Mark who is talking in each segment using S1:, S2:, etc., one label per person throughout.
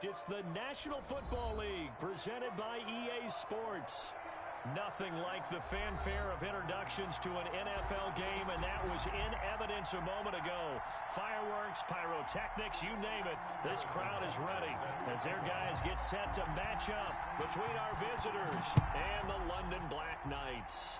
S1: It's the National Football League presented by EA Sports. Nothing like the fanfare of introductions to an NFL game, and that was in evidence a moment ago. Fireworks, pyrotechnics, you name it. This crowd is ready as their guys get set to match up between our visitors and the London Black Knights.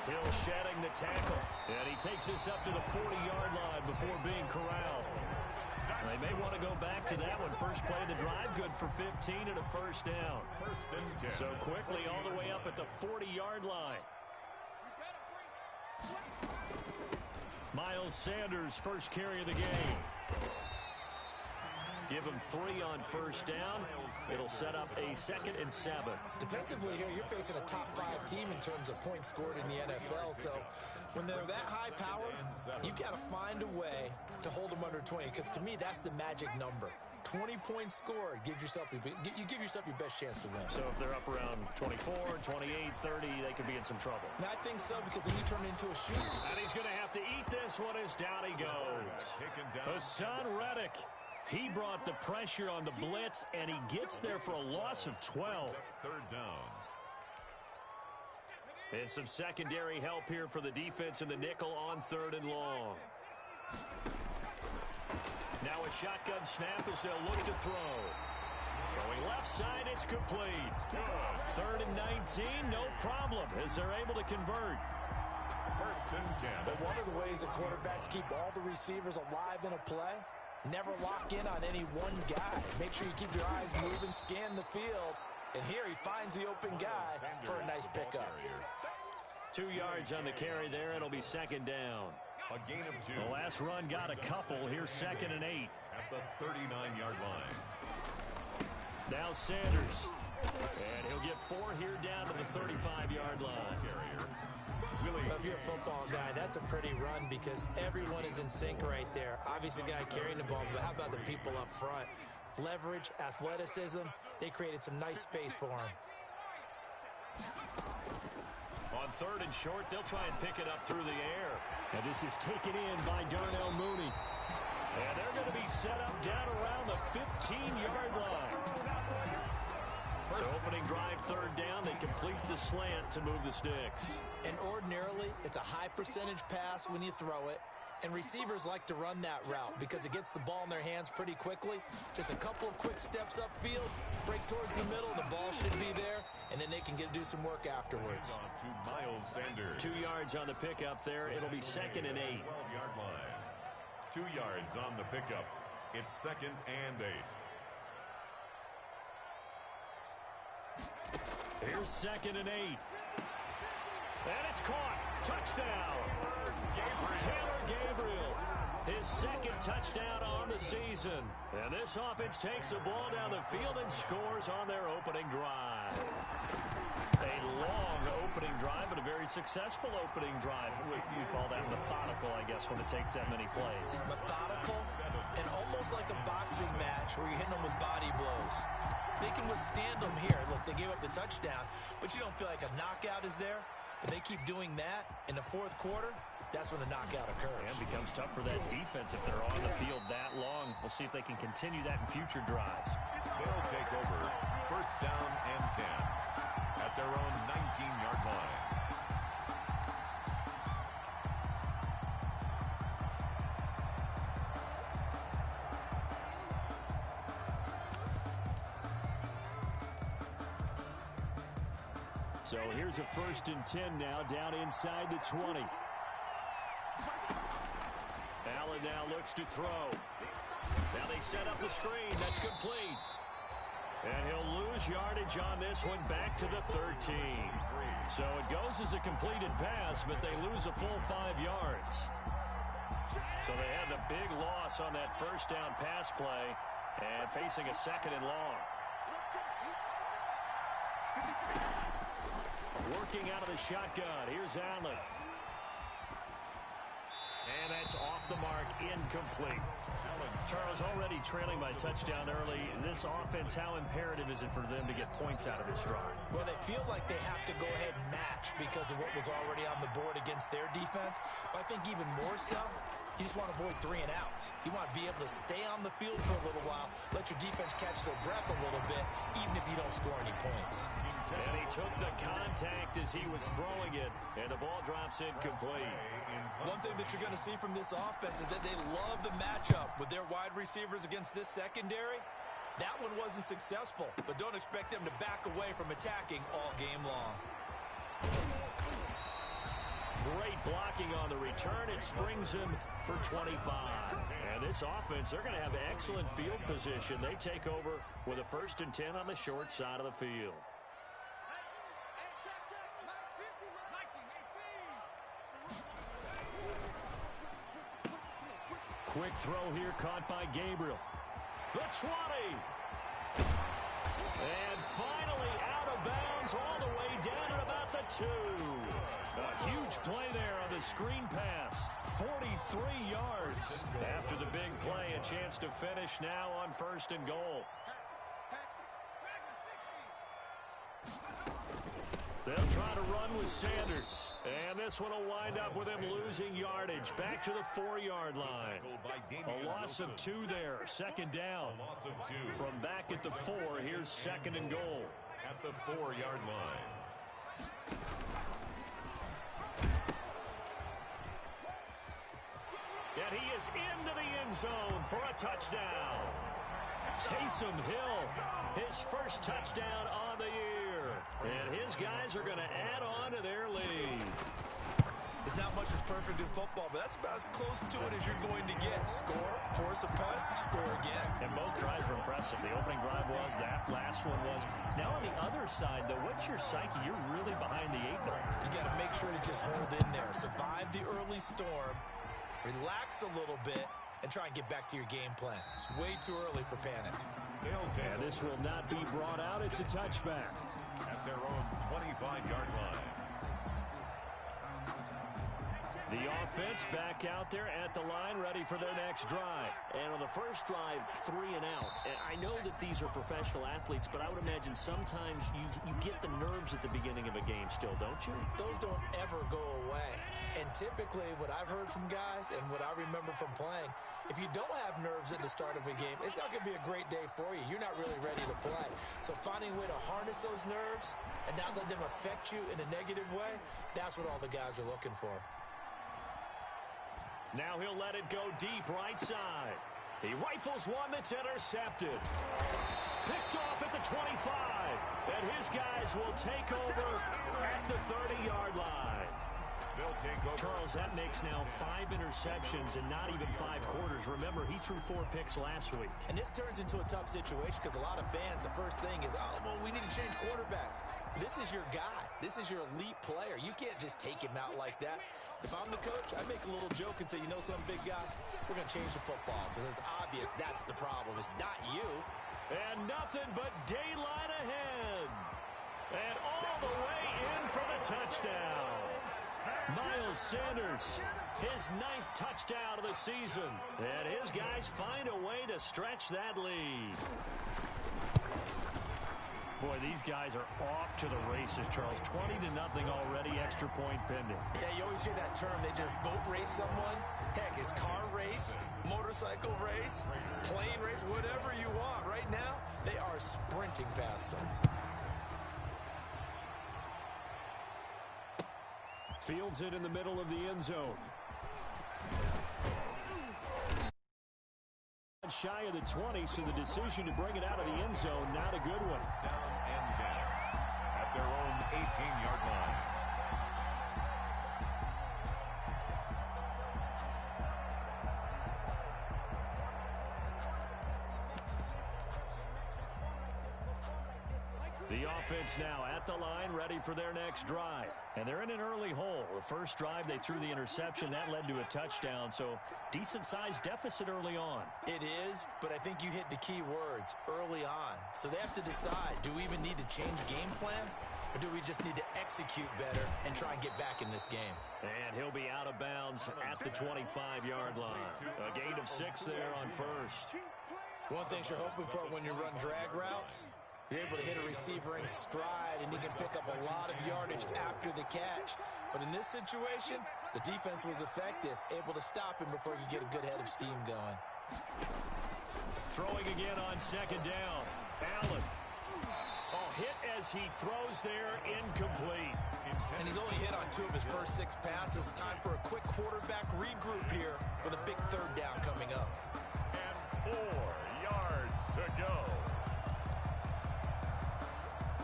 S1: Hill shedding the tackle, and he takes this up to the 40-yard line before being corralled. They may want to go back to that one. First play of the drive, good for 15 and a first down. So quickly all the way up at the 40-yard line. Miles Sanders, first carry of the game. Give him 3 on first down. It'll set up a 2nd and 7.
S2: Defensively here, you're facing a top-5 team in terms of points scored in the NFL. So when they're that high-powered, you've got to find a way to hold them under 20. Because to me, that's the magic number. 20 points scored gives yourself you give yourself your best chance to win. So
S1: if they're up around 24, 28, 30, they could be in some trouble.
S2: I think so, because then you turn it into a shooter.
S1: And he's going to have to eat this one as down he goes. Hassan Reddick. He brought the pressure on the blitz, and he gets there for a loss of 12.
S3: Third down.
S1: And some secondary help here for the defense in the nickel on 3rd and long. Now a shotgun snap as they'll look to throw. Throwing left side, it's complete. 3rd and 19, no problem, as they're able to convert.
S3: First and 10.
S2: But one of the ways that quarterbacks keep all the receivers alive in a play, never lock in on any one guy. Make sure you keep your eyes moving, scan the field. And here he finds the open guy for a nice pickup.
S1: 2 yards on the carry there. It'll be 2nd down.
S3: A gain of 2.
S1: The last run got a couple. Here's 2nd and 8.
S3: At the 39-yard line.
S1: Now Sanders. And he'll get 4 here down to the 35-yard line.
S2: If you're a football guy, that's a pretty run because everyone is in sync right there. Obviously, the guy carrying the ball, but how about the people up front? Leverage, athleticism, they created some nice space for him.
S1: On 3rd and short, they'll try and pick it up through the air. And this is taken in by Darnell Mooney. And they're going to be set up down around the 15-yard line. So opening drive, 3rd down, they complete the slant to move the sticks.
S2: And ordinarily, it's a high percentage pass when you throw it. And receivers like to run that route because it gets the ball in their hands pretty quickly. Just a couple of quick steps upfield, break towards the middle, the ball should be there, and then they can do some work afterwards.
S3: On to Miles Sanders.
S1: 2 yards on the pickup there. It'll be 2nd and 8.
S3: 12-yard line. 2 yards on the pickup. It's 2nd and 8.
S1: Here's 2nd and 8. And it's caught. Touchdown. Taylor Gabriel. His 2nd touchdown on the season. And this offense takes the ball down the field and scores on their opening drive. A long opening drive, but a very successful opening drive. You call that methodical, I guess, when it takes that many plays.
S2: Methodical and almost like a boxing match where you're hitting them with body blows. They can withstand them here. Look, they gave up the touchdown, but you don't feel like a knockout is there. But they keep doing that in the 4th quarter. That's when the knockout occurs.
S1: And it becomes tough for that defense if they're on the field that long. We'll see if they can continue that in future drives.
S3: They'll take over 1st down and 10 at their own 19-yard line.
S1: So here's a 1st and 10 now, down inside the 20. Allen now looks to throw. Now they set up the screen. That's complete. And he'll lose yardage on this one back to the 13. So it goes as a completed pass, but they lose a full 5 yards. So they had the big loss on that first down pass play and facing a second and long. Working out of the shotgun. Here's Allen. And that's off the mark, incomplete. Charles already trailing by touchdown early. In this offense, how imperative is it for them to get points out of this drive?
S2: Well, they feel like they have to go ahead and match because of what was already on the board against their defense. But I think even more so, you just want to avoid 3 and outs. You want to be able to stay on the field for a little while, let your defense catch their breath a little bit, even if you don't score any points.
S1: And he took the contact as he was throwing it, and the ball drops incomplete.
S2: One thing that you're going to see from this offense is that they love the matchup with their wide receivers against this secondary. That one wasn't successful, but don't expect them to back away from attacking all game long.
S1: Great blocking on the return. It springs him for 25. And this offense, they're going to have excellent field position. They take over with a 1st and 10 on the short side of the field. Quick throw here caught by Gabriel. The 20. And finally out of bounds all the way down at about the 2. A huge play there on the screen pass. 43 yards. After the big play, a chance to finish now on 1st and goal. They'll try to run with Sanders. And this one will wind up with him losing yardage. Back to the 4-yard line. A loss of 2 there. 2nd down. From back at the 4, here's 2nd and goal.
S3: At the 4-yard line.
S1: And he is into the end zone for a touchdown. Taysom Hill, his first touchdown on the year. And his guys are going to add on to their lead.
S2: There's not much that's perfect in football, but that's about as close to it as you're going to get. Score, force a punt, score again.
S1: And both drives were impressive. The opening drive was, that last one was. Now on the other side, though, what's your psyche? You're really behind the 8 ball.
S2: You got to make sure to just hold in there. Survive the early storm, relax a little bit, and try and get back to your game plan. It's way too early for panic.
S1: And this will not be brought out. It's a touchback.
S3: At their own 25-yard line.
S1: The offense back out there at the line, ready for their next drive. And on the first drive, 3 and out. And I know that these are professional athletes, but I would imagine sometimes you get the nerves at the beginning of a game still, don't you?
S2: Those don't ever go away. And typically, what I've heard from guys and what I remember from playing, if you don't have nerves at the start of a game, it's not going to be a great day for you. You're not really ready to play. So finding a way to harness those nerves and not let them affect you in a negative way, that's what all the guys are looking for.
S1: Now he'll let it go deep right side. He rifles one that's intercepted. Picked off at the 25. And his guys will take over at the 30-yard line.
S3: They'll take over.
S1: Charles, that makes now 5 interceptions and not even 5 quarters. Remember, he threw 4 picks last week.
S2: And this turns into a tough situation because a lot of fans, the first thing is, oh, well, we need to change quarterbacks. This is your guy. This is your elite player. You can't just take him out like that. If I'm the coach, I make a little joke and say, you know something, big guy? We're going to change the football. So it's obvious that's the problem. It's not you.
S1: And nothing but daylight ahead. And all the way in for the touchdown. Miles Sanders, his 9th touchdown of the season. And his guys find a way to stretch that lead. Boy, these guys are off to the races, Charles. 20-0 already, extra point pending.
S2: Yeah, you always hear that term. They just boat race someone. Heck, it's car race, motorcycle race, plane race, whatever you want. Right now, they are sprinting past them.
S1: Fields it in the middle of the end zone. Shy of the 20, so the decision to bring it out of the end zone, not a good one.
S3: Down and 10 at their own 18-yard line.
S1: The offense now at the line, ready for their next drive. And they're in an early hole. The first drive, they threw the interception. That led to a touchdown, so decent-sized deficit early on.
S2: It is, but I think you hit the key words, early on. So they have to decide, do we even need to change game plan? Or do we just need to execute better and try and get back in this game?
S1: And he'll be out of bounds at the 25-yard line. A gain of 6 there on first.
S2: One thing you're hoping for when you run drag routes, you're able to hit a receiver in stride, and he can pick up a lot of yardage after the catch. But in this situation, the defense was effective, able to stop him before he could get a good head of steam going.
S1: Throwing again on second down. Allen. Oh, hit as he throws there, incomplete.
S2: And he's only hit on 2 of his first 6 passes. Time for a quick quarterback regroup here with a big third down coming up.
S3: And 4 yards to go.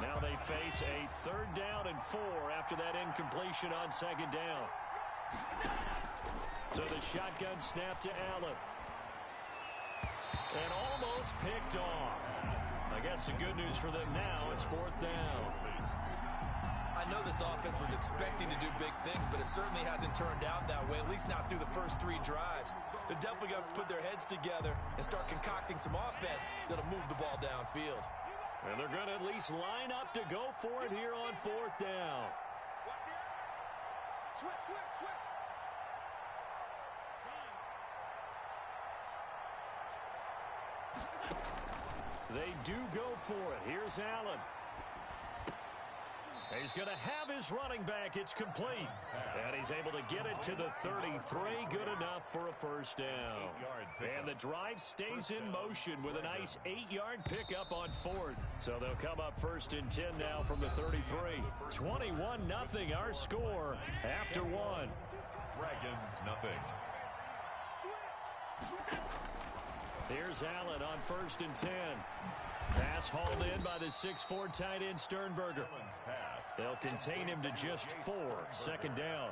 S1: Now they face a 3rd down and 4 after that incompletion on second down. So the shotgun snap to Allen. And almost picked off. I guess the good news for them now, it's 4th down.
S2: I know this offense was expecting to do big things, but it certainly hasn't turned out that way, at least not through the first 3 drives. They're definitely going to put their heads together and start concocting some offense that'll move the ball downfield.
S1: And they're going to at least line up to go for it here on 4th down.
S4: Switch.
S1: They do go for it. Here's Allen. He's going to have his running back. It's complete. And he's able to get it to the 33. Good enough for a first down. And the drive stays in motion with a nice 8-yard pickup on 4th. So they'll come up 1st and 10 now from the 33. 21-0 our score after 1.
S3: Dragons nothing.
S1: Here's Allen on 1st and 10. Pass hauled in by the 6'4" tight end Sternberger. They'll contain him to just 4. 2nd down.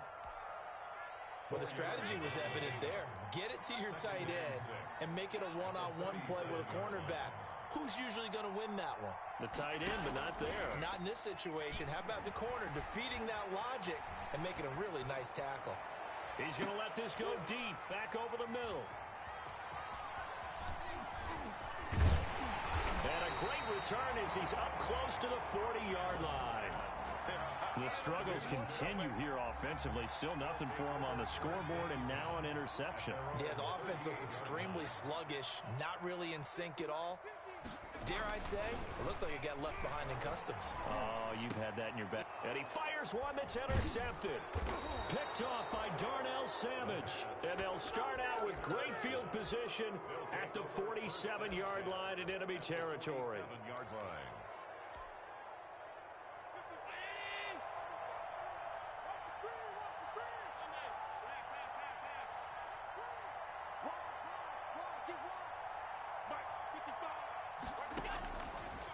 S2: Well, the strategy was evident there. Get it to your tight end and make it a one-on-one play with a cornerback. Who's usually going to win that one?
S1: The tight end, but not there.
S2: Not in this situation. How about the corner defeating that logic and making a really nice tackle?
S1: He's going to let this go deep, back over the middle. And a great return as he's up close to the 40-yard line. The struggles continue here offensively. Still nothing for him on the scoreboard, and now an interception.
S2: Yeah, the offense looks extremely sluggish, not really in sync at all. Dare I say, it looks like it got left behind in customs.
S1: Oh, you've had that in your back. And he fires one that's intercepted. Picked off by Darnell Savage. And they'll start out with great field position at the 47-yard line in enemy territory.
S3: 7-yard line.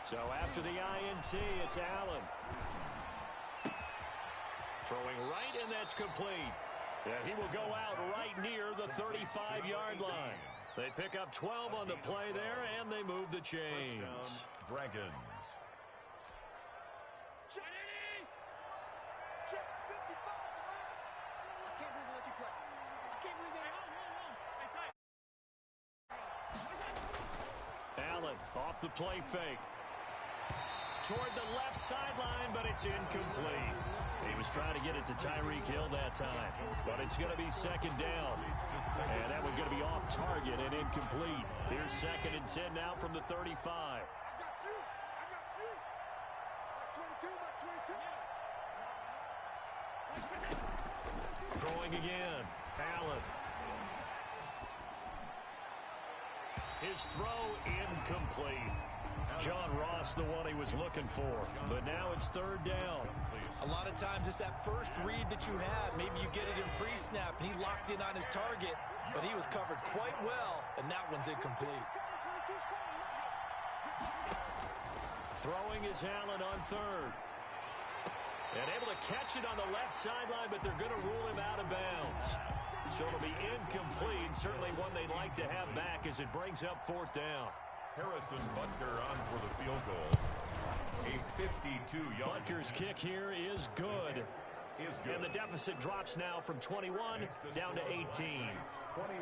S1: So after the INT, it's Allen. Throwing right, and that's complete. And he will go out right near the 35-yard line. They pick up 12 on the play there, and they move the chains.
S3: Dragons.
S1: Allen off the play fake. Toward the left sideline, but it's incomplete. He was trying to get it to Tyreek Hill that time, but it's going to be 2nd down. And that one's going to be off target and incomplete. Here's 2nd and 10 now from the 35.
S4: I got you. That's 22.
S1: Throwing again. Allen. His throw incomplete. John Ross, the one he was looking for. But now it's 3rd down.
S2: A lot of times it's that first read that you have. Maybe you get it in pre-snap, and he locked in on his target, but he was covered quite well, and that one's incomplete.
S1: Throwing is Allen on 3rd. And able to catch it on the left sideline, but they're going to rule him out of bounds. So it'll be incomplete. Certainly one they'd like to have back as it brings up 4th down.
S3: Harrison Butker on for the field goal. A 52-yard.
S1: Butker's kick here is good. And the deficit drops now from 21 down to 18.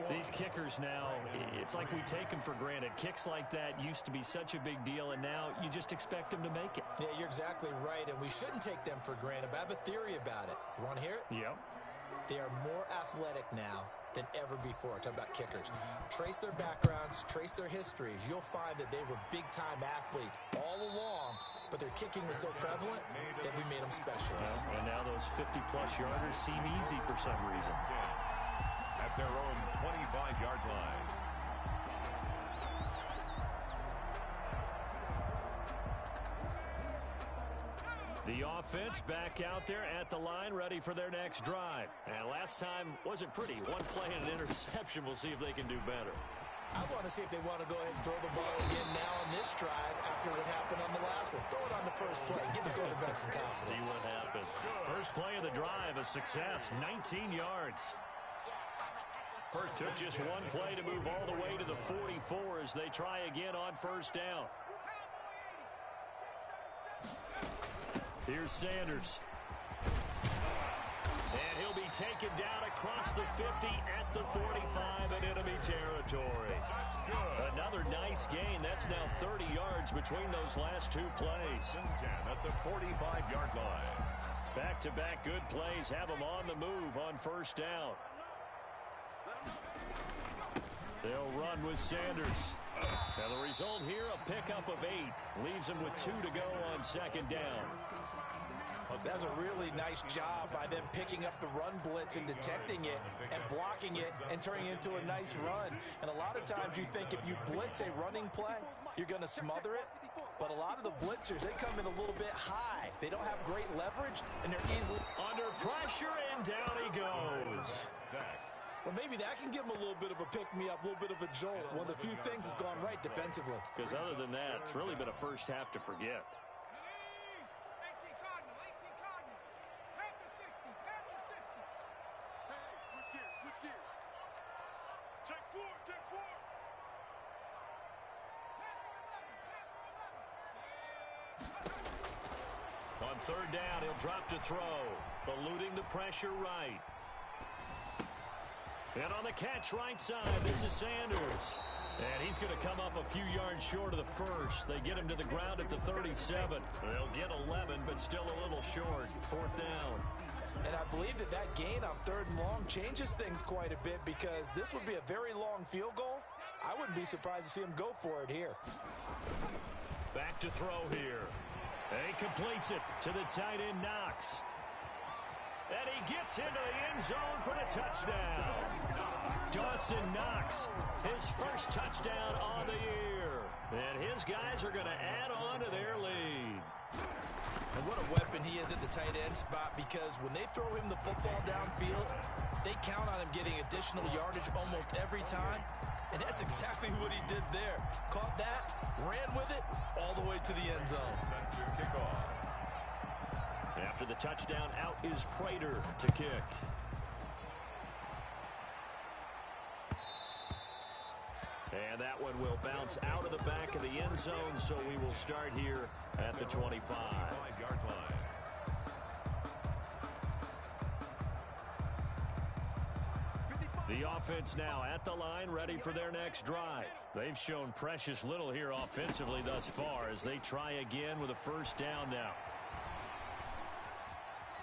S1: These kickers now, it's like we take them for granted. Kicks like that used to be such a big deal, and now you just expect them to make it.
S2: Yeah, you're exactly right, and we shouldn't take them for granted. But I have a theory about it. You want to hear it?
S1: Yep.
S2: They are more athletic now than ever before. Talk about kickers. Trace their backgrounds, trace their histories. You'll find that they were big-time athletes all along, but their kicking was so prevalent that we made them specialists.
S1: Well, and now those 50-plus yarders seem easy for some reason.
S3: At their own 25-yard line.
S1: The offense back out there at the line, ready for their next drive. And last time wasn't pretty. One play and an interception. We'll see if they can do better.
S2: I want to see if they want to go ahead and throw the ball again now on this drive after what happened on the last one. Throw it on the first play. Give the quarterback some confidence.
S1: See what happens. First play of the drive, a success. 19 yards. Took just one play to move all the way to the 44 as they try again on first down. Here's Sanders. And he'll be taken down across the 50 at the 45 in enemy territory. Another nice gain. That's now 30 yards between those last two plays.
S3: At the 45-yard line.
S1: Back-to-back good plays have them on the move on first down. They'll run with Sanders. Now the result here, a pickup of 8. Leaves them with 2 to go on second down.
S2: That's a really nice job by them picking up the run blitz and detecting it and blocking it and turning it into a nice run. And a lot of times you think if you blitz a running play, you're going to smother it. But a lot of the blitzers, they come in a little bit high. They don't have great leverage, and they're easily
S1: under pressure, and down he goes.
S2: Well, maybe that can give them a little bit of a pick-me-up, a little bit of a jolt. One of the few things that's gone right defensively.
S1: Because other than that, it's really been a first half to forget. On third down, he'll drop to throw, eluding the pressure right. And on the catch right side, this is Sanders. And he's going to come up a few yards short of the first. They get him to the ground at the 37. They'll get 11, but still a little short. Fourth down.
S2: And I believe that that gain on third and long changes things quite a bit because this would be a very long field goal. I wouldn't be surprised to see him go for it here.
S1: Back to throw here. And he completes it to the tight end, Knox. And he gets into the end zone for the touchdown. Dawson Knox, his first touchdown on the year. And his guys are going to add on to their lead.
S2: And what a weapon he is at the tight end spot because when they throw him the football downfield, they count on him getting additional yardage almost every time. And that's exactly what he did there. Caught that, ran with it, all the way to the end zone.
S1: After the touchdown, out is Prater to kick. And that one will bounce out of the back of the end zone, so we will start here at the 25-yard line. The offense now at the line, ready for their next drive. They've shown precious little here offensively thus far as they try again with a first down now.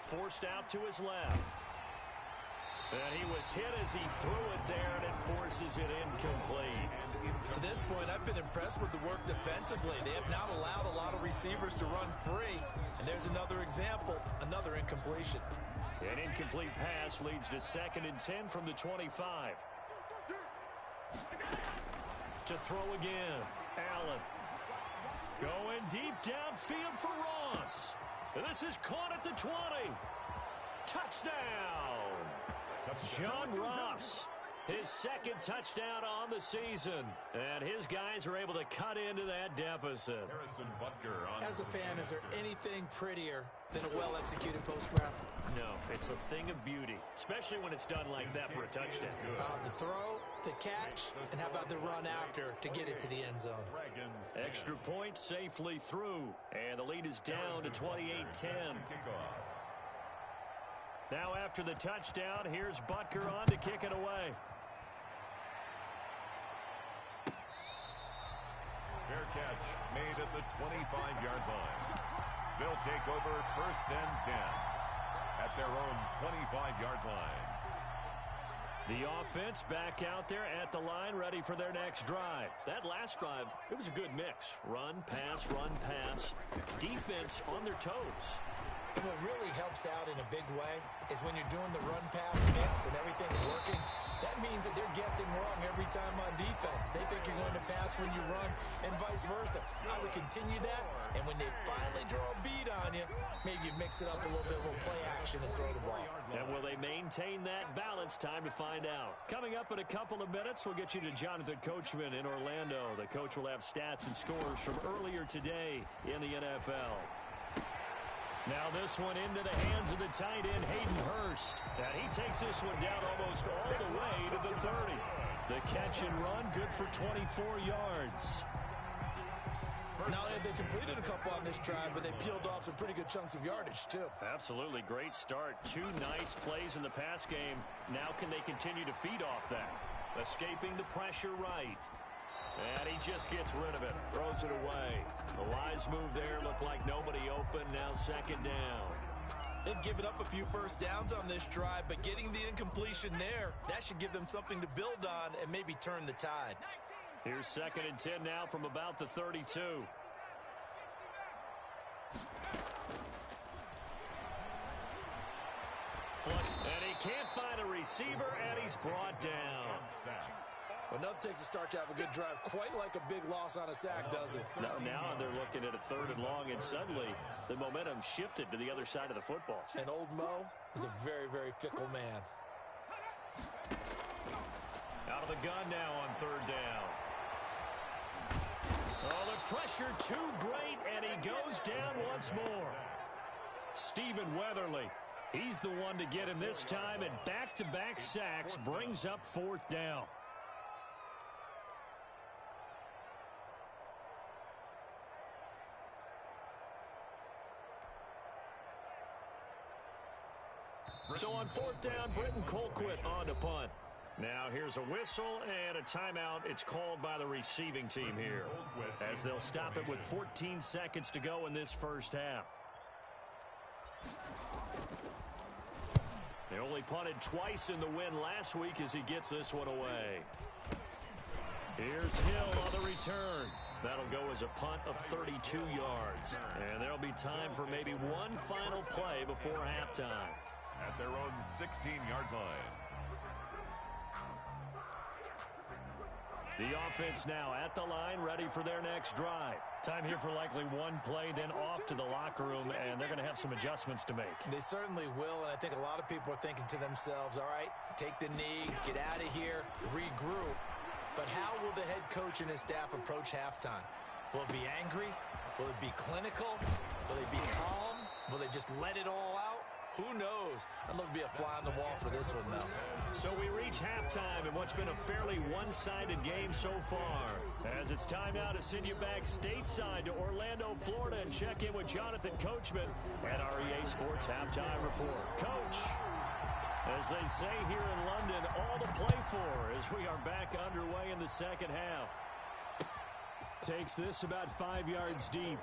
S1: Forced out to his left. And he was hit as he threw it there, and it forces it incomplete.
S2: To this point, I've been impressed with the work defensively. They have not allowed a lot of receivers to run free. And there's another example, another incompletion.
S1: An incomplete pass leads to 2nd and 10 from the 25. To throw again, Allen. Going deep downfield for Ross. And this is caught at the 20. Touchdown. John Ross, his 2nd touchdown on the season. And his guys are able to cut into that deficit.
S2: As a fan, is there anything prettier than a well-executed post route?
S1: No, it's a thing of beauty, especially when it's done like that for a touchdown.
S2: The throw, the catch, and how about the run after to get it to the end zone?
S1: Extra point safely through, and the lead is down to 28-10. Now after the touchdown, here's Butker on to kick it away.
S3: Fair catch made at the 25-yard line. They'll take over 1st and 10 at their own 25-yard line.
S1: The offense back out there at the line, ready for their next drive. That last drive, it was a good mix. Run, pass. Defense on their toes.
S2: And what really helps out in a big way is when you're doing the run-pass mix and everything's working, that means that they're guessing wrong every time on defense. They think you're going to pass when you run and vice versa. I would continue that, and when they finally draw a beat on you, maybe you mix it up a little bit with play action and throw the ball.
S1: And will they maintain that balance? Time to find out. Coming up in a couple of minutes, we'll get you to Jonathan Coachman in Orlando. The coach will have stats and scores from earlier today in the NFL. Now this one into the hands of the tight end, Hayden Hurst. And he takes this one down almost all the way to the 30. The catch and run, good for 24 yards.
S2: Not only have they completed a couple on this drive, but they peeled off some pretty good chunks of yardage, too.
S1: Absolutely great start. 2 nice plays in the pass game. Now can they continue to feed off that? Escaping the pressure right. And he just gets rid of it. Throws it away. The wise move there. Looked like nobody open. Now 2nd down.
S2: They've given up a few first downs on this drive, but getting the incompletion there, that should give them something to build on and maybe turn the tide.
S1: Here's 2nd and 10 now from about the 32. And he can't find a receiver, and he's brought down.
S2: Well, nothing takes a start to have a good drive quite like a big loss on a sack, does it?
S1: Now they're looking at a 3rd and long, and suddenly the momentum shifted to the other side of the football.
S2: And old Mo is a very, very fickle man.
S1: Out of the gun now on 3rd down. Oh, the pressure too great, and he goes down once more. Stephen Weatherly, he's the one to get him this time, and back-to-back sacks brings up 4th down. So on 4th down, Britton Colquitt on to punt. Now here's a whistle and a timeout. It's called by the receiving team here, as they'll stop it with 14 seconds to go in this first half. They only punted twice in the win last week as he gets this one away. Here's Hill on the return. That'll go as a punt of 32 yards. And there'll be time for maybe one final play before halftime.
S3: At their own 16-yard line.
S1: The offense now at the line, ready for their next drive. Time here for likely one play, then off to the locker room, and they're going to have some adjustments to make.
S2: They certainly will, and I think a lot of people are thinking to themselves, all right, take the knee, get out of here, regroup. But how will the head coach and his staff approach halftime? Will it be angry? Will it be clinical? Will they be calm? Will they just let it all out? Who knows? I'd love to be a fly on the wall for this one, though.
S1: So we reach halftime in what's been a fairly one-sided game so far. As it's time now to send you back stateside to Orlando, Florida, and check in with Jonathan Coachman at our EA Sports Halftime Report. Coach, as they say here in London, all to play for as we are back underway in the second half. Takes this about 5 yards deep.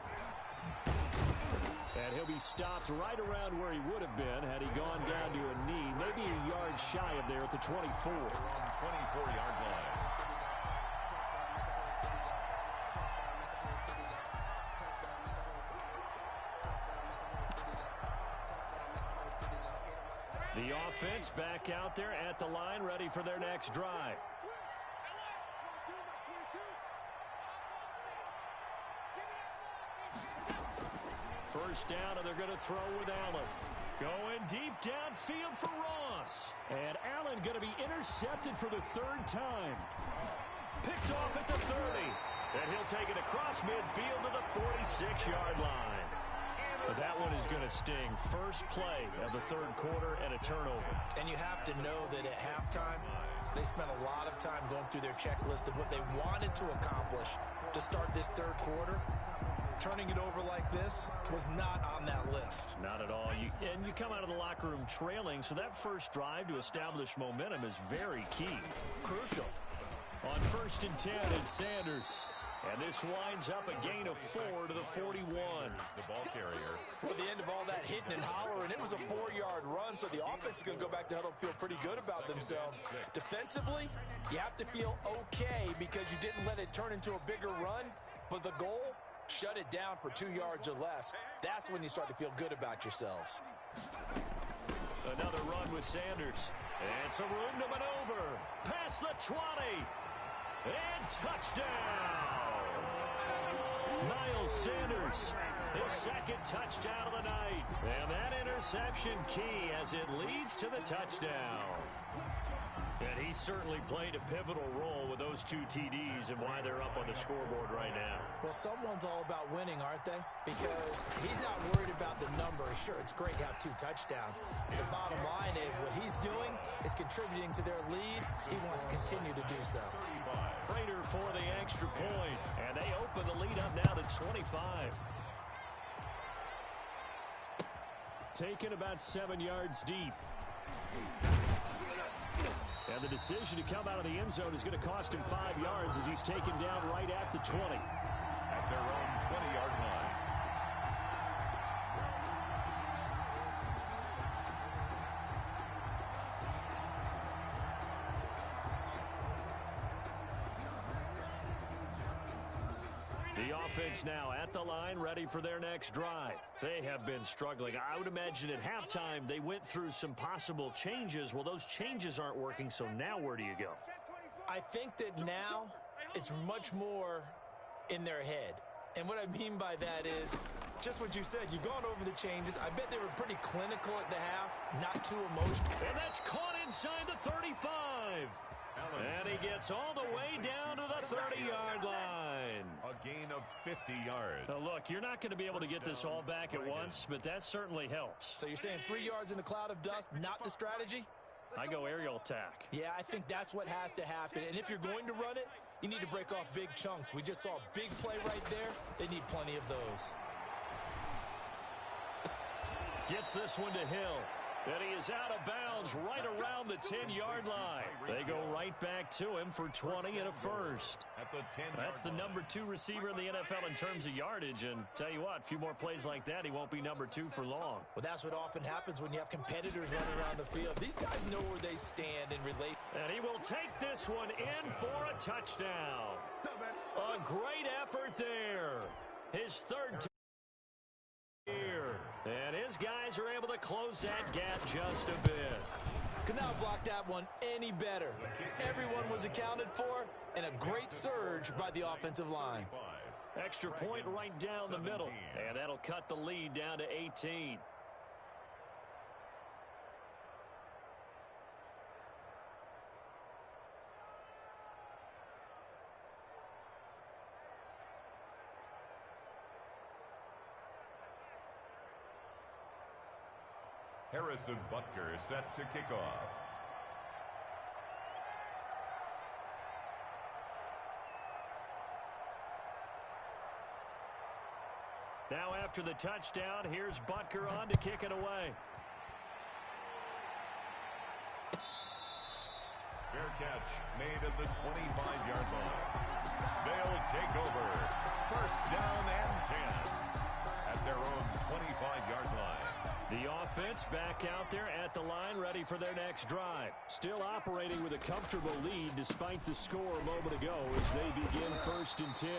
S1: And he'll be stopped right around where he would have been had he gone down to a knee, maybe a yard shy of there at the 24.
S3: 24-yard line.
S1: The offense back out there at the line, ready for their next drive. First down, and they're going to throw with Allen. Going deep downfield for Ross. And Allen going to be intercepted for the 3rd time. Picked off at the 30. And he'll take it across midfield to the 46-yard line. But that one is going to sting. First play of the 3rd quarter and a turnover.
S2: And you have to know that at halftime, They spent a lot of time going through their checklist of what they wanted to accomplish to start this third quarter. Turning it over like this was not on that list.
S1: Not at all. You come out of the locker room trailing, so that first drive to establish momentum is very key.
S2: Crucial.
S1: On 1st and 10, it's Sanders. And this winds up a gain of 4 to the 41.
S3: The ball carrier.
S2: Well, at the end of all that hitting and hollering, it was a 4-yard run, so the offense is going to go back to huddle and feel pretty good about themselves. Defensively, you have to feel okay because you didn't let it turn into a bigger run, but the goal, shut it down for 2 yards or less. That's when you start to feel good about yourselves.
S1: Another run with Sanders. And some room to maneuver. Past the 20. And touchdown. Miles Sanders, his second touchdown of the night. And that interception key as it leads to the touchdown. And he certainly played a pivotal role with those 2 TDs and why they're up on the scoreboard right now.
S2: Well, someone's all about winning, aren't they? Because he's not worried about the number. Sure, it's great to have 2 touchdowns. But the bottom line is what he's doing is contributing to their lead. He wants to continue to do so.
S1: Prater for the extra point. And they open the lead up now to 25. Taken about 7 yards deep. And the decision to come out of the end zone is going to cost him 5 yards as he's taken down right at the 20.
S3: At their own 20-yard line.
S1: The offense now at the line, ready for their next drive. They have been struggling. I would imagine at halftime they went through some possible changes. Well, those changes aren't working, so now where do you go?
S2: I think that now it's much more in their head. And what I mean by that is just what you said. You've gone over the changes. I bet they were pretty clinical at the half, not too emotional.
S1: And that's caught inside the 35. And he gets all the way down to the 30-yard line.
S3: A gain of 50 yards.
S1: Now, look, you're not going to be able to get this all back at once, but that certainly helps.
S2: So you're saying 3 yards in a cloud of dust, not the strategy?
S1: I go aerial attack.
S2: Yeah, I think that's what has to happen. And if you're going to run it, you need to break off big chunks. We just saw a big play right there. They need plenty of those.
S1: Gets this one to Hill. And he is out of bounds right around the 10-yard line. They go right back to him for 20 and a first. That's the number 2 receiver in the NFL in terms of yardage. And tell you what, a few more plays like that, he won't be number 2 for long.
S2: Well, that's what often happens when you have competitors running around the field. These guys know where they stand and relate.
S1: And he will take this one in for a touchdown. A great effort there. His third here. And his guys are able to close that gap just a bit.
S2: Could not block that one any better. Everyone was accounted for, and a great surge by the offensive line.
S1: Extra point right down the middle. And that'll cut the lead down to 18.
S3: Harrison Butker set to kick off.
S1: Now after the touchdown, here's Butker on to kick it away.
S3: Fair catch made at the 25-yard line. They'll take over. First down and 10 at their own 25-yard line.
S1: The offense back out there at the line, ready for their next drive. Still operating with a comfortable lead despite the score a moment ago as they begin 1st and 10.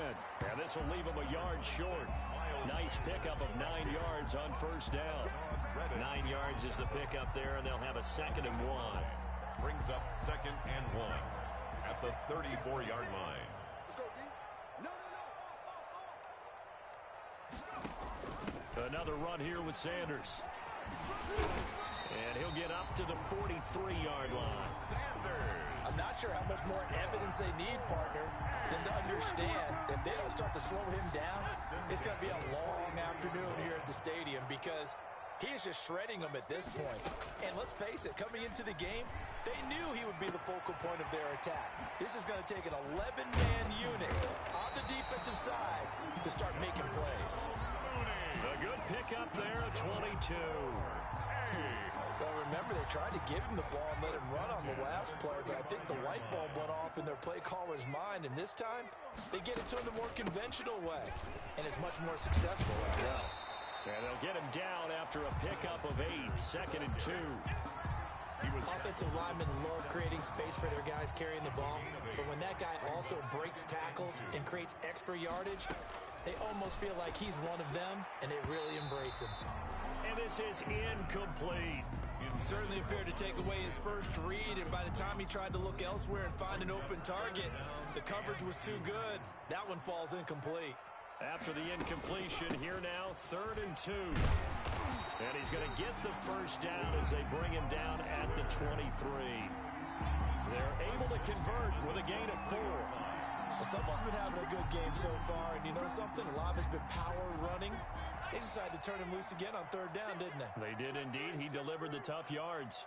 S1: And this will leave them a yard short. Nice pickup of 9 yards on first down. 9 yards is the pickup there, and they'll have a 2nd and 1.
S3: Brings up 2nd and 1 at the 34-yard line.
S1: Another run here with Sanders. And he'll get up to the 43-yard line.
S2: I'm not sure how much more evidence they need, partner, than to understand that if they don't start to slow him down, it's going to be a long afternoon here at the stadium because He is just shredding them at this point. And let's face it, coming into the game, they knew he would be the focal point of their attack. This is going to take an 11-man unit on the defensive side to start making plays.
S1: A good pickup there at 22.
S2: Well, remember, they tried to give him the ball and let him run on the last play, but I think the light bulb went off in their play caller's mind, and this time, they get it to him the more conventional way, and it's much more successful as well.
S1: And they'll get him down after a pickup of 8, 2nd and 2.
S2: Offensive linemen love creating space for their guys carrying the ball, but when that guy also breaks tackles and creates extra yardage, they almost feel like he's one of them, and they really embrace him.
S1: And this is incomplete.
S2: Certainly appeared to take away his first read, and by the time he tried to look elsewhere and find an open target, the coverage was too good. That one falls incomplete.
S1: After the incompletion, here now, 3rd and 2. And he's going to get the first down as they bring him down at the 23. They're able to convert with a gain of 4.
S2: Well, someone's been having a good game so far, and you know something? A lot has been power running. They decided to turn him loose again on 3rd down, didn't they?
S1: They did indeed. He delivered the tough yards.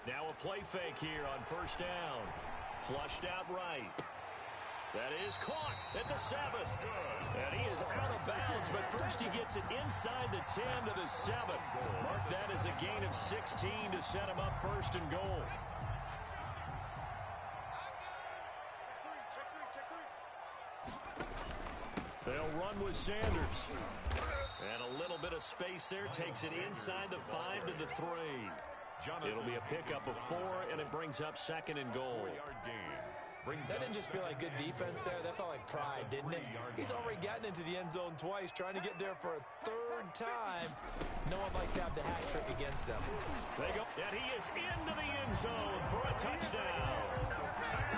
S1: Now a play fake here on 1st down. Flushed out right. That is caught at the 7. And he is out of bounds, but first he gets it inside the 10 to the 7. Mark that as a gain of 16 to set him up 1st and goal. They'll run with Sanders. And a little bit of space there takes it inside the 5 to the 3. It'll be a pickup of 4, and it brings up 2nd and goal.
S2: That didn't just feel like good defense there. That felt like pride, didn't it? He's already gotten into the end zone twice, trying to get there for a 3rd time. No one likes to have the hat trick against them.
S1: They go, and he is into the end zone for a touchdown.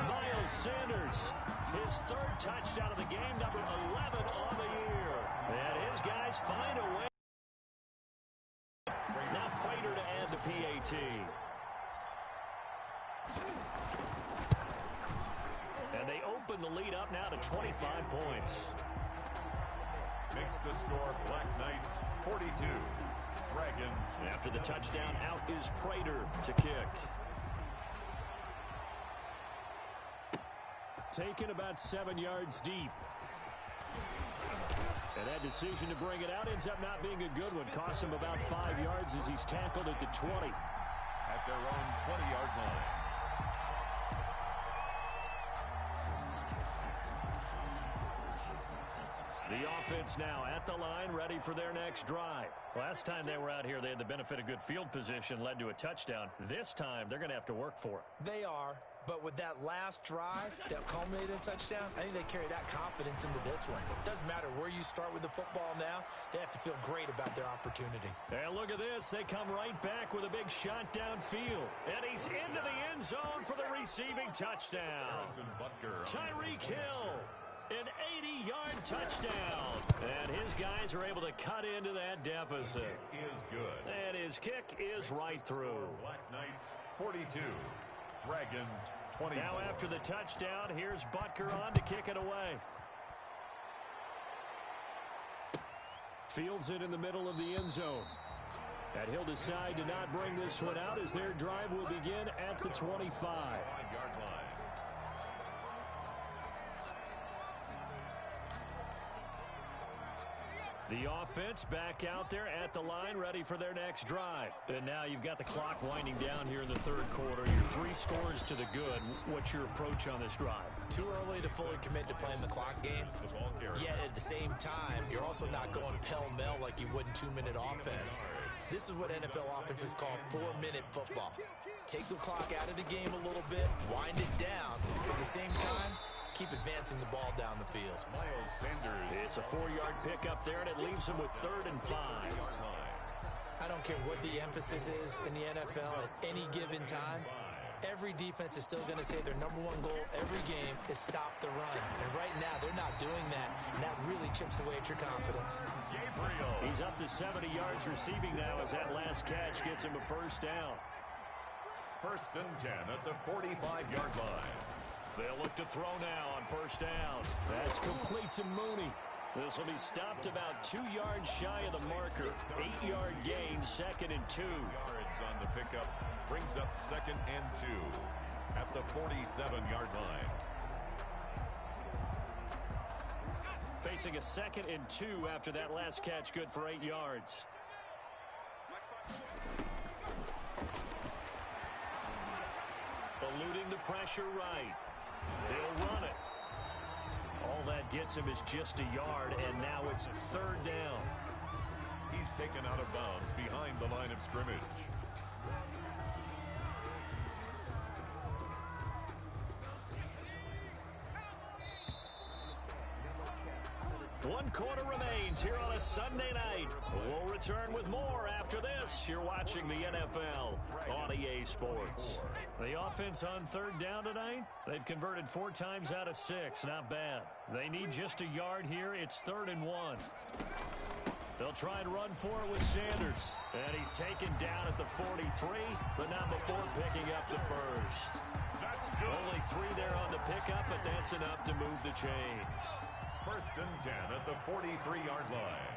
S1: Miles Sanders, his 3rd touchdown of the game, number 11 on the year. And his guys find a way. Now Prater to add the PAT. And they open the lead up now to 25 points.
S3: Makes the score Black Knights 42. Dragons.
S1: After the touchdown, out is Prater to kick. Taken about 7 yards deep. And that decision to bring it out ends up not being a good one. Costs him about 5 yards as he's tackled at the 20.
S3: At their own 20-yard line.
S1: The offense now at the line, ready for their next drive. Last time they were out here, they had the benefit of good field position, led to a touchdown. This time, they're going to have to work for it.
S2: They are, but with that last drive that culminated in a touchdown, I think they carry that confidence into this one. It doesn't matter where you start with the football now. They have to feel great about their opportunity.
S1: And look at this. They come right back with a big shot downfield. And he's into the end zone for the receiving touchdown. Tyreek Hill. An 80-yard touchdown. And his guys are able to cut into that deficit.
S3: Kick is good.
S1: And his kick is right through.
S3: Black Knights 42. Dragons 20.
S1: Now after the touchdown, here's Butker on to kick it away. Fields it in the middle of the end zone. And he'll decide to not bring this one out as their drive will begin at the 25.
S3: 5-yard line.
S1: The offense back out there at the line, ready for their next drive. And now you've got the clock winding down here in the 3rd quarter. You're 3 scores to the good. What's your approach on this drive?
S2: Too early to fully commit to playing the clock game. Yet at the same time, you're also not going pell-mell like you would in 2-minute offense. This is what NFL offenses call 4-minute football. Take the clock out of the game a little bit, wind it down. At the same time, keep advancing the ball down the field.
S3: Miles Sanders.
S1: It's a 4-yard pickup there, and it leaves them with 3rd and 5.
S2: I don't care what the emphasis is in the NFL at any given time. Every defense is still going to say their number 1 goal every game is stop the run. And right now, they're not doing that, and that really chips away at your confidence.
S3: Gabriel.
S1: He's up to 70 yards receiving now as that last catch gets him a 1st down.
S3: First and 10 at the 45-yard line.
S1: They'll look to throw now on first down. That's complete to Mooney. This will be stopped about 2 yards shy of the marker. 8-yard gain, 2nd and 2.
S3: Yards on the pickup brings up 2nd and 2 at the 47-yard line.
S1: Facing a 2nd and 2 after that last catch, good for 8 yards. Eluding the pressure right. He'll run it. All that gets him is just a yard, and now it's 3rd down.
S3: He's taken out of bounds behind the line of scrimmage.
S1: One quarter remains here on a Sunday night. We'll return with more after this. You're watching the NFL on EA Sports. The offense on 3rd down tonight, they've converted 4 times out of 6. Not bad. They need just a yard here. It's 3rd and 1. They'll try and run for it with Sanders. And he's taken down at the 43, but not before picking up the first. Only 3 there on the pickup, but that's enough to move the chains.
S3: First and 10 at the 43-yard line.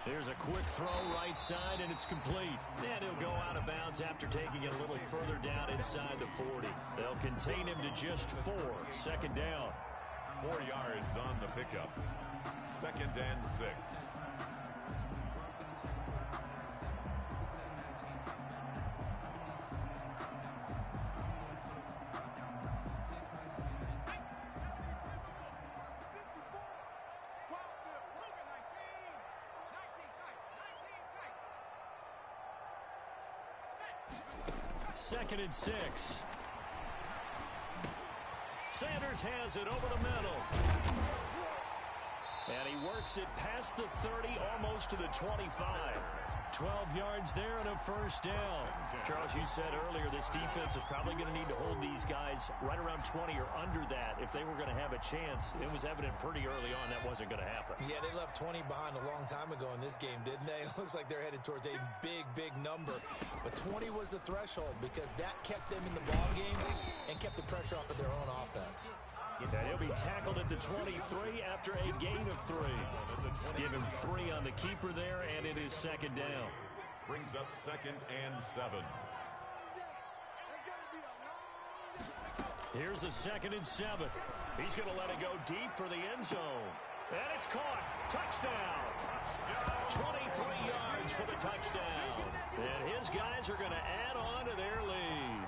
S1: There's a quick throw right side, and it's complete. And he'll go out of bounds after taking it a little further down inside the 40. They'll contain him to just 4. 2nd down.
S3: 4 yards on the pickup. 2nd and 6.
S1: Second and 6. Sanders has it over the middle. And he works it past the 30, almost to the 25. 12 yards there and a first down. Charles, you said earlier this defense is probably going to need to hold these guys right around 20 or under that if they were going to have a chance. It was evident pretty early on that wasn't going to happen.
S2: Yeah, they left 20 behind a long time ago in this game, didn't they? It looks like they're headed towards a big, big number. But 20 was the threshold because that kept them in the ball game and kept the pressure off of their own offense.
S1: And he'll be tackled at the 23 after a gain of 3. Give him 3 on the keeper there, and it is 2nd down.
S3: Brings up 2nd and 7.
S1: Here's a 2nd and 7. He's going to let it go deep for the end zone. And it's caught. Touchdown. 23 yards for the touchdown. And his guys are going to add on to their lead.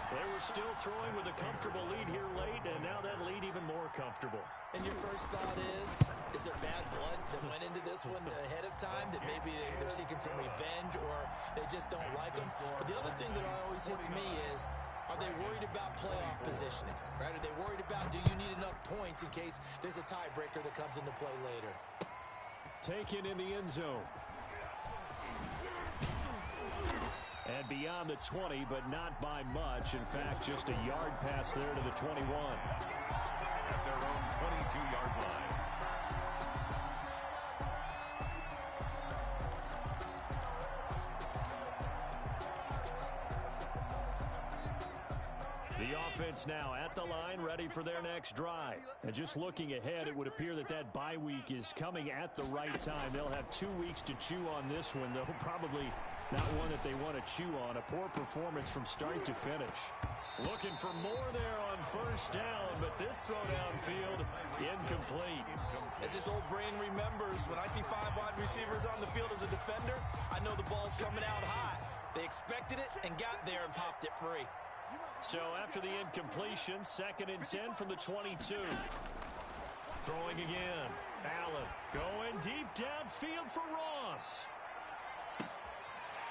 S1: They were still throwing with a comfortable lead here late, and now that lead even more comfortable.
S2: And your first thought is there bad blood that went into this one ahead of time, that maybe they're seeking some revenge or they just don't like them? But the other thing that always hits me is, are they worried about playoff positioning? Right? Are they worried about, do you need enough points in case there's a tiebreaker that comes into play later?
S1: Taken in the end zone. And beyond the 20, but not by much. In fact, just a yard pass there to the 21.
S3: At their own 22-yard line.
S1: The offense now at the line, ready for their next drive. And just looking ahead, it would appear that that bye week is coming at the right time. They'll have 2 weeks to chew on this one, though probably not one that they want to chew on. A poor performance from start to finish. Looking for more there on first down, but this throw downfield incomplete.
S2: As this old brain remembers, when I see 5 wide receivers on the field as a defender, I know the ball's coming out high. They expected it and got there and popped it free.
S1: So after the incompletion, 2nd and 10 from the 22. Throwing again. Allen going deep downfield for Ross.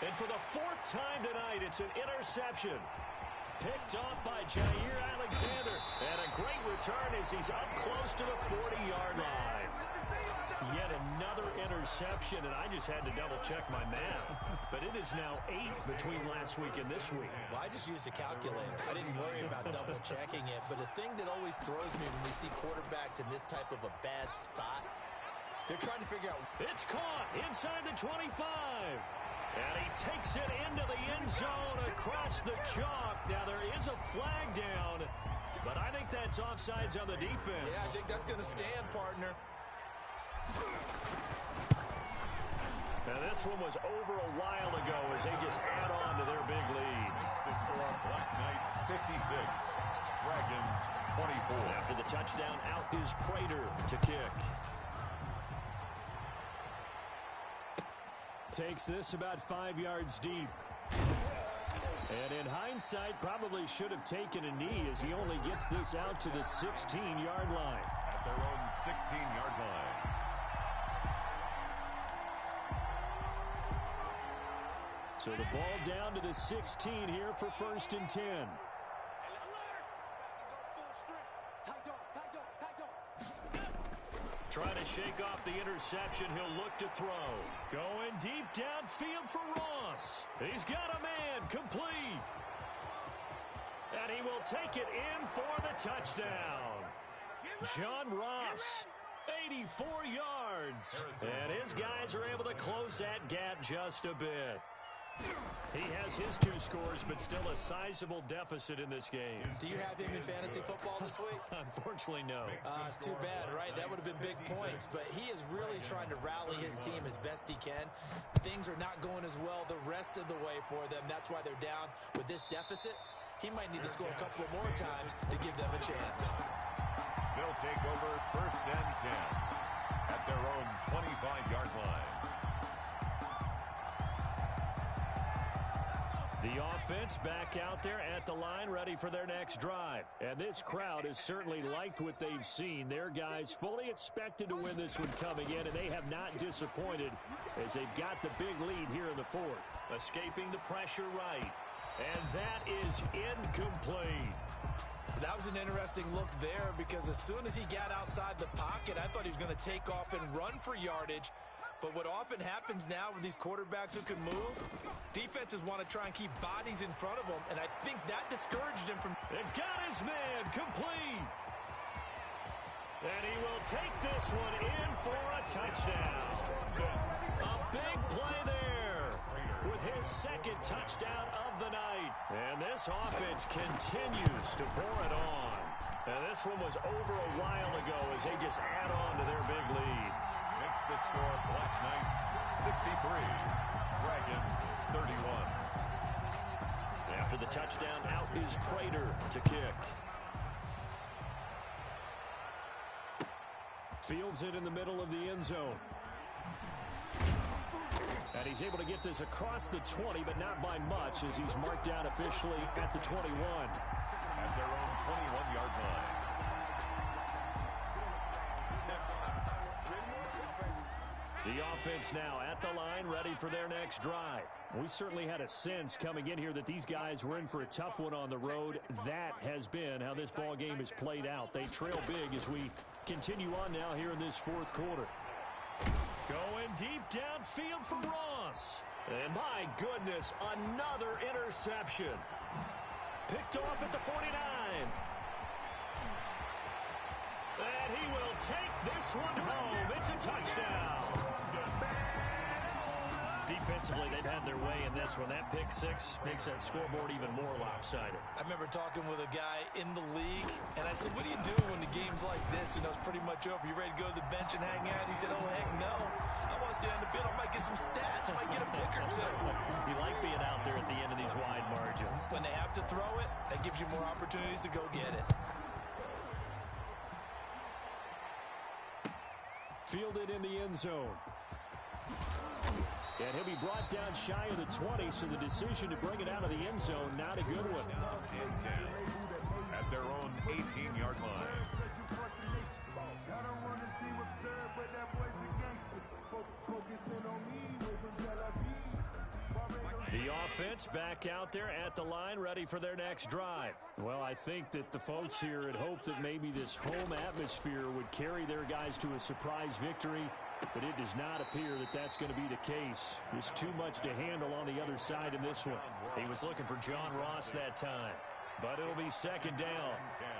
S1: And for the 4th time tonight, it's an interception. Picked off by Jair Alexander. And a great return as he's up close to the 40-yard line. Yet another interception, and I just had to double-check my math. But it is now 8 between last week and this week.
S2: Well, I just used a calculator. I didn't worry about double-checking it. But the thing that always throws me when we see quarterbacks in this type of a bad spot, They're trying to figure out.
S1: It's caught inside the 25. And he takes it into the end zone across the chalk. Now, there is a flag down, but I think that's offsides on the defense.
S2: Yeah, I think that's going to stand, partner.
S1: Now, this one was over a while ago as they just add on to their big lead.
S3: It's the score, Black Knights 56, Dragons 24.
S1: After the touchdown, out is Prater to kick. Takes this about 5 yards deep. And in hindsight, probably should have taken a knee as he only gets this out to the 16-yard line.
S3: At their own 16-yard line.
S1: So the ball down to the 16 here for 1st and 10. Trying to shake off the interception. He'll look to throw. Going deep downfield for Ross. He's got a man complete. And he will take it in for the touchdown. John Ross, 84 yards. And his guys are able to close that gap just a bit. He has his 2 scores, but still a sizable deficit in this game.
S2: Do you have him in fantasy football this week?
S1: Unfortunately, no.
S2: It's too bad, right? That would have been big points, but he is really trying to rally his team as best he can. Things are not going as well the rest of the way for them. That's why they're down with this deficit. He might need to score a couple of more times to give them a chance.
S3: They'll take over 1st and 10 at their own 25-yard line.
S1: The offense back out there at the line, ready for their next drive. And this crowd has certainly liked what they've seen. Their guys fully expected to win this one coming in, and they have not disappointed as they've got the big lead here in the 4th. Escaping the pressure right. And that is incomplete.
S2: That was an interesting look there because as soon as he got outside the pocket, I thought he was going to take off and run for yardage. But what often happens now with these quarterbacks who can move, defenses want to try and keep bodies in front of them, and I think that discouraged him from...
S1: And got his man complete. And he will take this one in for a touchdown. A big play there with his 2nd touchdown of the night. And this offense continues to pour it on. And this one was over a while ago as they just add on to their big lead.
S3: Makes the score, Black Knights 63, Dragons 31.
S1: After the touchdown, out is Prater to kick. Fields it in the middle of the end zone. And he's able to get this across the 20, but not by much as he's marked down officially at the 21.
S3: At their own 21-yard line.
S1: The offense now at the line, ready for their next drive. We certainly had a sense coming in here that these guys were in for a tough one on the road. That has been how this ball game has played out. They trail big as we continue on now here in this 4th quarter. Going deep downfield for Ross. And my goodness, another interception. Picked off at the 49. And he will take this one home. It's a touchdown. Defensively, they've had their way in this one. That pick 6 makes that scoreboard even more lopsided.
S2: I remember talking with a guy in the league, and I said, what do you do when the game's like this? You know, it's pretty much over. You ready to go to the bench and hang out? He said, oh, heck no. I want to stay on the field. I might get some stats. I might get a pick or 2.
S1: You like being out there at the end of these wide margins.
S2: When they have to throw it, that gives you more opportunities to go get it.
S1: Fielded in the end zone. And he'll be brought down shy of the 20, so the decision to bring it out of the end zone, not a good one.
S3: And 10 at their own 18-yard line.
S1: The offense back out there at the line, ready for their next drive. Well, I think that the folks here had hoped that maybe this home atmosphere would carry their guys to a surprise victory, but it does not appear that that's going to be the case. There's too much to handle on the other side in this one. He was looking for John Ross that time. but it'll be second down.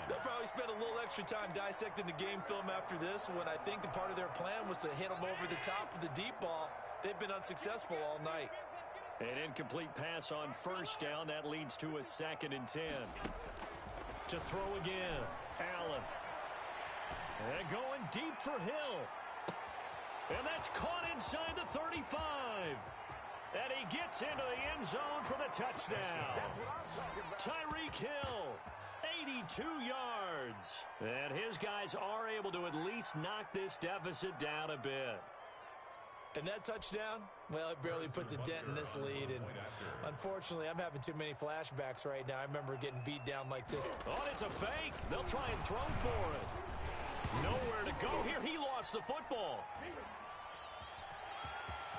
S2: They'll probably spend a little extra time dissecting the game film after this one. I think the part of their plan was to hit them over the top of the deep ball. They've been unsuccessful all night.
S1: An incomplete pass on first down. That leads to a 2nd and 10. To throw again, Allen. And going deep for Hill. And that's caught inside the 35. And he gets into the end zone for the touchdown. Tyreek Hill, 82 yards. And his guys are able to at least knock this deficit down a bit.
S2: And that touchdown, well, it barely puts a dent in this lead. And unfortunately, I'm having too many flashbacks right now. I remember getting beat down like this.
S1: Oh, it's a fake. They'll try and throw for it. Nowhere to go here. He lost the football.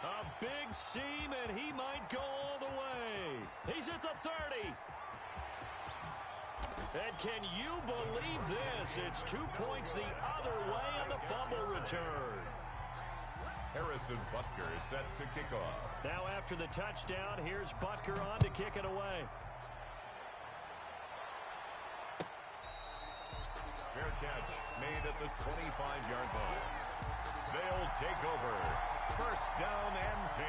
S1: A big seam, and he might go all the way. He's at the 30. And can you believe this? It's 2 points the other way on the fumble return.
S3: Harrison Butker is set to kick off.
S1: Now after the touchdown, here's Butker on to kick it away.
S3: Fair catch made at the 25-yard line. They'll take over. First down and 10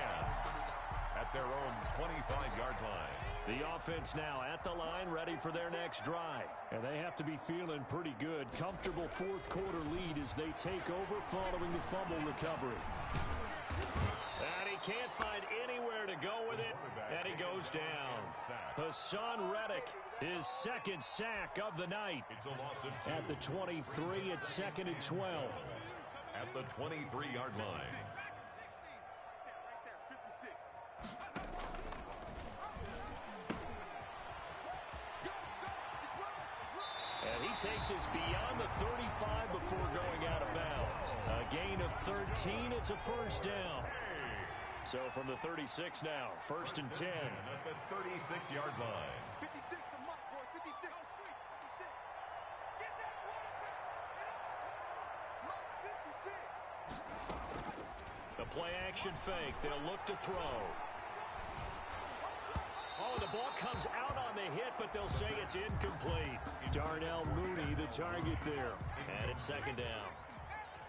S3: at their own 25-yard line.
S1: The offense now at the line, ready for their next drive. And they have to be feeling pretty good. Comfortable fourth-quarter lead as they take over following the fumble recovery. And he can't find anywhere to go with it, and he goes down. Hassan Reddick, his 2nd sack of the night.
S3: It's a loss of 2.
S1: At the 23, it's 2nd and 12.
S3: At the 23-yard line.
S1: And he takes us beyond the 35 before going out of bounds. A gain of 13, it's a first down. So from the 36 now, 1st and 10.
S3: At the 36-yard line.
S4: 56, the mark, boy, 56. Get that one. Mark 56.
S1: The play action fake. They'll look to throw. Oh, the ball comes out on the hit, but they'll say it's incomplete. Darnell Mooney, the target there. And it's 2nd down.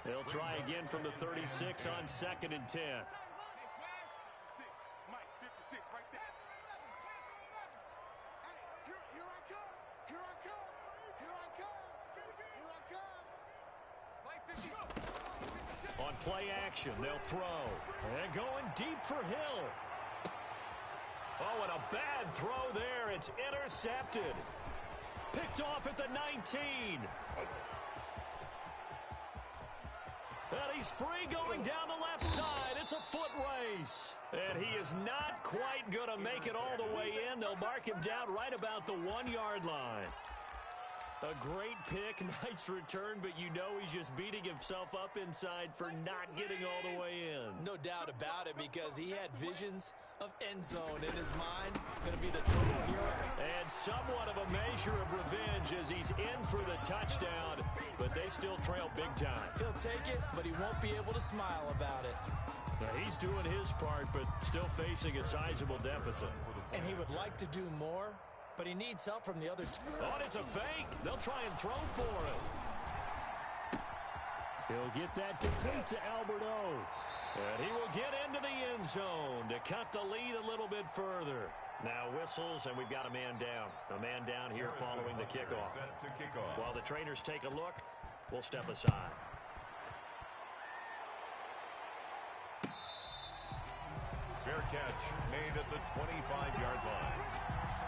S1: They'll try again from the 36 on 2nd and 10.
S4: Mike, 56, right there. Hey, here I come. Here I come. Here I come. Here I come. Mike, 50.
S1: On play action, they'll throw. And going deep for Hill. Oh, and a bad throw there. It's intercepted. Picked off at the 19. And he's free going down the left side. It's a foot race. And he is not quite going to make it all the way in. They'll mark him down right about the 1-yard line. A great pick, nice return, but you know he's just beating himself up inside for not getting all the way in.
S2: No doubt about it, because he had visions of end zone in his mind. Going to be the total hero.
S1: And somewhat of a measure of revenge as he's in for the touchdown, but they still trail big time.
S2: He'll take it, but he won't be able to smile about it.
S1: Now, he's doing his part, but still facing a sizable deficit.
S2: And he would like to do more, but he needs help from the other two.
S1: Oh, and it's a fake. They'll try and throw for it. He'll get that complete to Albert O. And he will get into the end zone to cut the lead a little bit further. Now whistles, and we've got a man down. A man down here following the kickoff. While the trainers take a look, we'll step aside.
S3: Fair catch made at the 25-yard line.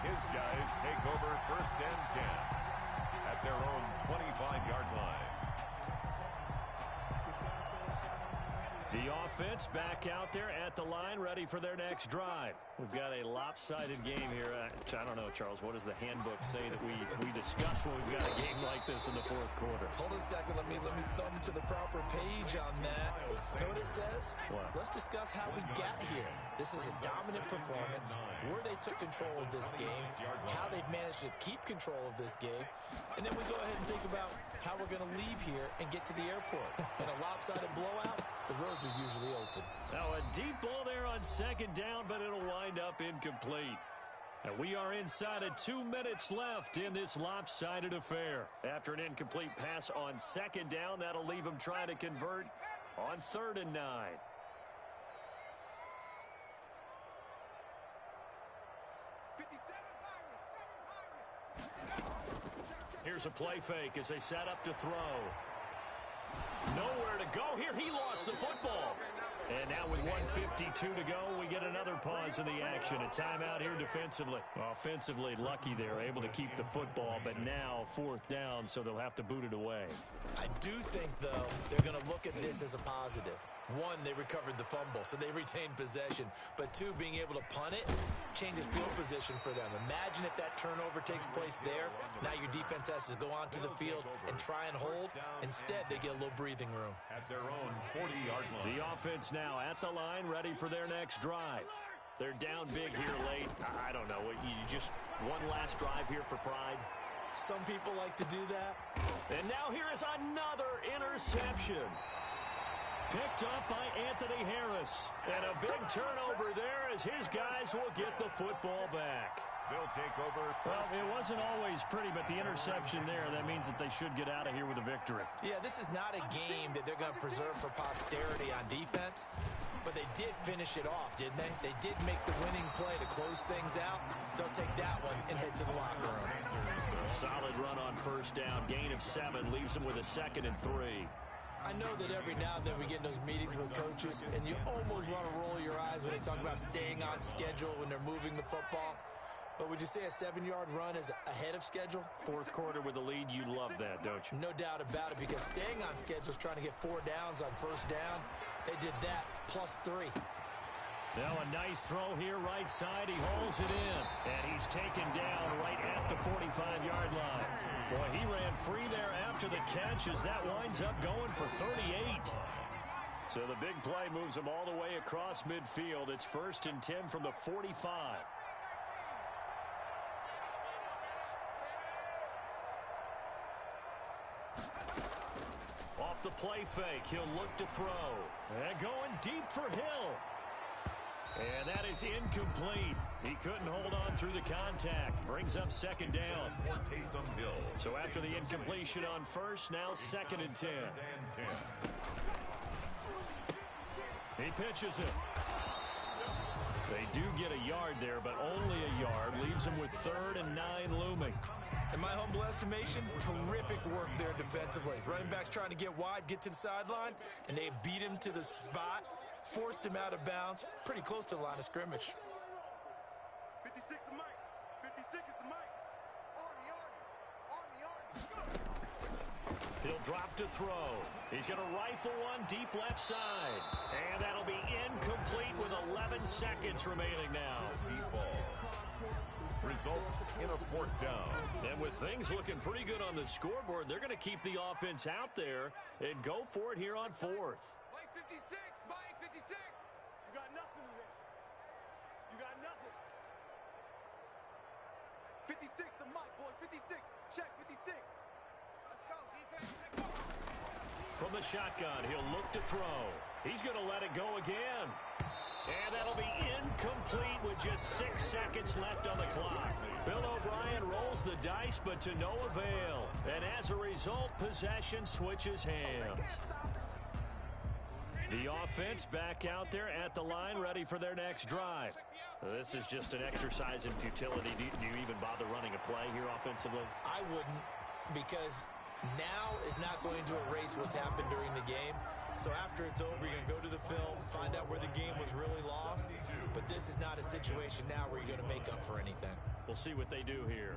S3: His guys take over 1st and 10 at their own 25-yard line.
S1: The offense back out there at the line, ready for their next drive. We've got a lopsided game here. I don't know, Charles, what does the handbook say that we discuss when we've got a game like this in the 4th quarter?
S2: Hold on a second. Let me thumb to the proper page on that. Know what it says?
S1: What?
S2: Let's discuss how we got here. This is a dominant performance, where they took control of this game, how they've managed to keep control of this game, and then we go ahead and think about how we're going to leave here and get to the airport. In a lopsided blowout, the roads are usually open.
S1: Now a deep ball there on 2nd down, but it'll wind up incomplete. And we are inside of 2 minutes left in this lopsided affair. After an incomplete pass on second down, that'll leave them trying to convert on 3rd and 9. Here's a play fake as they set up to throw. Nowhere to go here. He lost the football. And now with 1:52 to go, we get another pause in the action. A timeout here defensively. Offensively, lucky they're able to keep the football, but now 4th down, so they'll have to boot it away.
S2: I do think, though, they're going to look at this as a positive. One, they recovered the fumble, so they retained possession. But two, being able to punt it changes field position for them. Imagine if that turnover takes place there. Now your defense has to go onto the field and try and hold. Instead, they get a little breathing room.
S3: At their own 40-yard line.
S1: The offense now at the line, ready for their next drive. They're down big here late. I don't know. You just one last drive here for pride?
S2: Some people like to do that.
S1: And now here is another interception. Picked up by Anthony Harris. And a big turnover there as his guys will get the football back.
S3: They'll take over.
S1: Well, it wasn't always pretty, but the interception there, that means that they should get out of here with a victory.
S2: Yeah, this is not a game that they're going to preserve for posterity on defense, but they did finish it off, didn't they? They did make the winning play to close things out. They'll take that one and head to the locker room.
S1: A solid run on 1st down. Gain of 7 leaves them with a 2nd and 3.
S2: I know that every now and then we get in those meetings with coaches, and you almost want to roll your eyes when they talk about staying on schedule when they're moving the football. But would you say a 7-yard run is ahead of schedule?
S1: 4th quarter with the lead, you love that, don't you?
S2: No doubt about it, because staying on schedule is trying to get 4 downs on 1st down. They did that, plus 3.
S1: Now a nice throw here, right side. He holds it in, and he's taken down right at the 45-yard line. Boy, he ran free there after the catch as that winds up going for 38. So the big play moves him all the way across midfield. It's 1st and 10 from the 45. Off the play fake, he'll look to throw. And going deep for Hill. And that is incomplete. He couldn't hold on through the contact. Brings up 2nd down. So after the incompletion on 1st, now 2nd and 10. He pitches it. They do get a yard there, but only a yard. Leaves them with 3rd and 9 looming.
S2: In my humble estimation, terrific work there defensively. Running backs trying to get wide, get to the sideline, and they beat him to the spot. Forced him out of bounds, pretty close to the line of scrimmage.
S4: 56 the mic. 56 is the mic. Army.
S1: He'll drop to throw. He's going to rifle one deep left side. And that'll be incomplete with 11 seconds remaining now.
S3: Deep ball. Results in a 4th down.
S1: And with things looking pretty good on the scoreboard, they're going to keep the offense out there and go for it here on 4th.
S4: Mike 56. Mike 56. You got nothing today. You got nothing. 56 the mic, boys. 56. Check 56. Let's go, defense. Let's go.
S1: From the shotgun, he'll look to throw. He's going to let it go again. And that'll be incomplete with just 6 seconds left on the clock. Bill O'Brien rolls the dice, but to no avail. And as a result, possession switches hands. The offense back out there at the line, ready for their next drive. This is just an exercise in futility. Do you even bother running a play here offensively?
S2: I wouldn't, because now is not going to erase what's happened during the game. So after it's over, you're going to go to the film, find out where the game was really lost. But this is not a situation now where you're going to make up for anything.
S1: We'll see what they do here.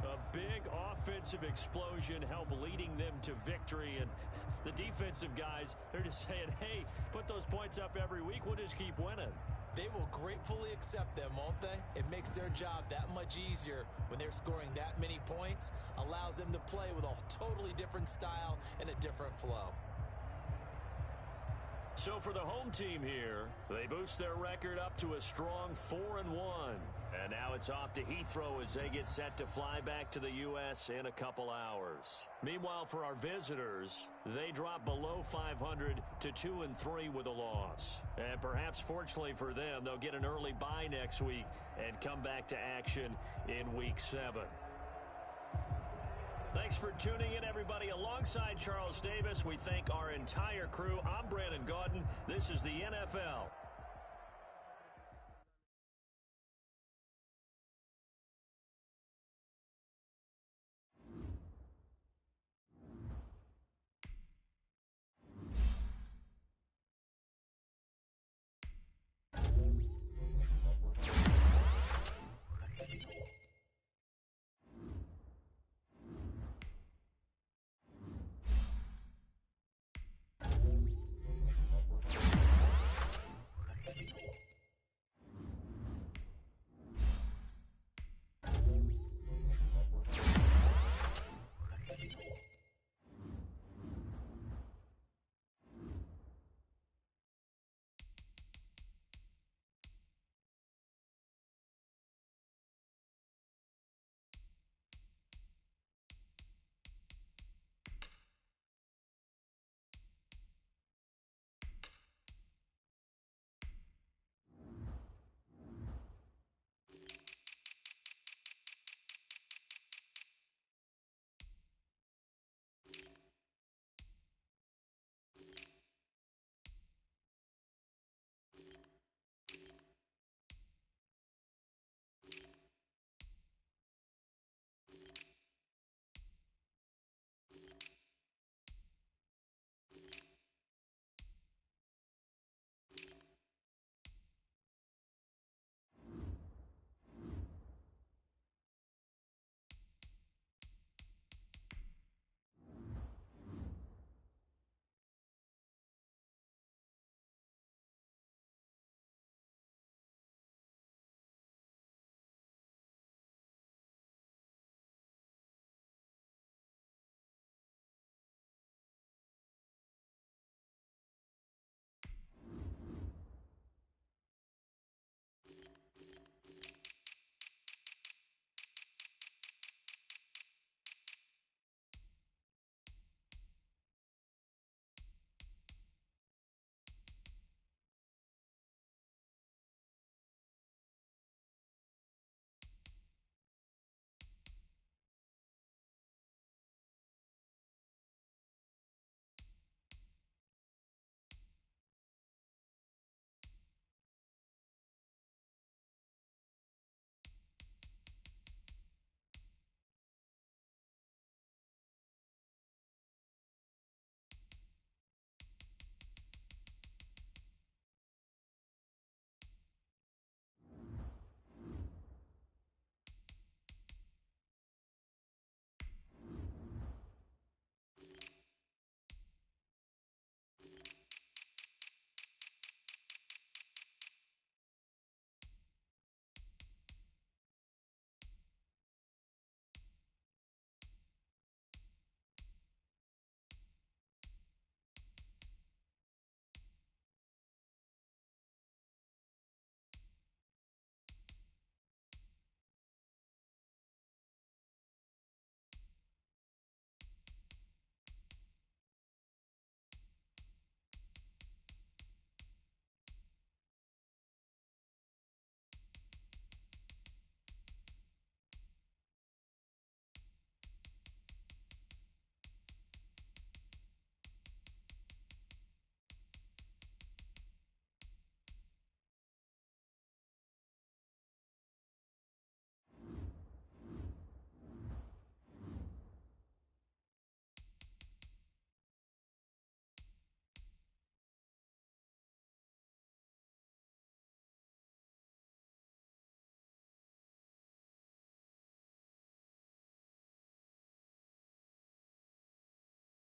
S1: A big offensive explosion help leading them to victory. And the defensive guys, they're just saying, hey, put those points up every week. We'll just keep winning.
S2: They will gratefully accept them, won't they? It makes their job that much easier when they're scoring that many points. Allows them to play with a totally different style and a different flow.
S1: So for the home team here, they boost their record up to a strong 4-1. And now it's off to Heathrow as they get set to fly back to the U.S. in a couple hours. Meanwhile, for our visitors, they drop below 500 to 2-3 with a loss. And perhaps fortunately for them, they'll get an early bye next week and come back to action in Week 7. Thanks for tuning in, everybody. Alongside Charles Davis, we thank our entire crew. I'm Brandon Gaudin. This is the NFL